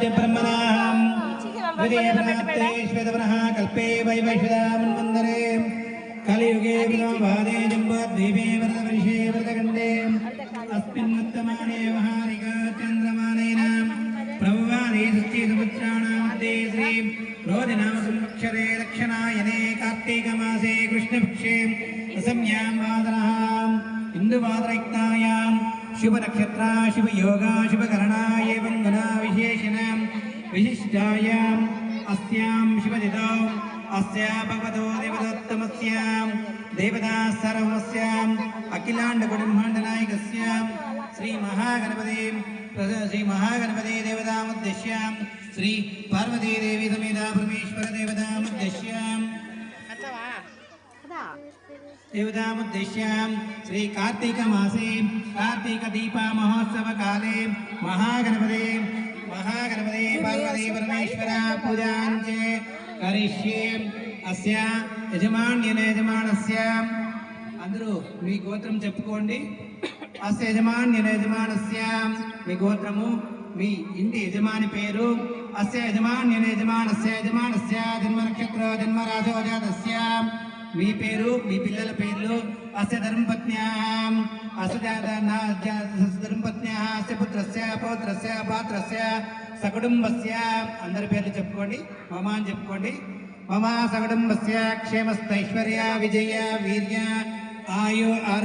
ब्रह्मणाम् हृदयप्राप्तेश्वेतवनः कल्पे वैवैश्वदामन्वन्दरे कलियुगे विलोभादे जम्बद्वीपे वरदवर्षे वरदखण्डे अस्मिन्नुत्तमाने महारिकाचन्द्रमानेन प्रभवादे षष्ठीसमुद्राणामध्ये श्री रोदिनामसंवत्सरे दक्षिणायने कार्तीकमासे कृष्णपक्षे दशम्यां वादनः इन्दुवादरयुक्तायां शुभनक्षत्रा शुभयोगा शुभकरणा एवं गुणा विशेषणां विशिष्टायाम् अस्यां शुभदितौ अस्या भगवतो देवदत्तमस्यां देवता सर्वस्याम् अखिलाण्डकुटुम्बाण्डनायकस्यां श्री महागणपति देवतामुद्दिश्यां श्री पार्वती देवी समेता परमेश्वर देवतामुद्दिश्यां श्री कार्तिक मासे कार्तिक दीपा महोत्सव काले महागणपति पार्वती परमेश्वर पूजाञ्चे करिष्ये अस्य यजमान्यस्य अंदरू मी गोत्रम చెప్పుకోండి अस्य यजमान्यस्य మీ గోత్రము మీ ఇంటి యజమాని పేరు अस्य यजमान्यस्य जन्म नक्षत्र जन्म राशो जातस्य మీ పేరు మీ పిల్లల పేర్లు అస్య ధర్మపత్న్యాం ధర్మపత్న్యాః అస్య పుత్రస్య పౌత్రస్య పాత్రస్య సకుటుంబస్య అందరి పేర్లు చెప్పుకోండి మమ అని చెప్పుకోండి మమ సకుటుంబస్య క్షేమస్థైశ్వర్య విజయ వీర్య ఆయు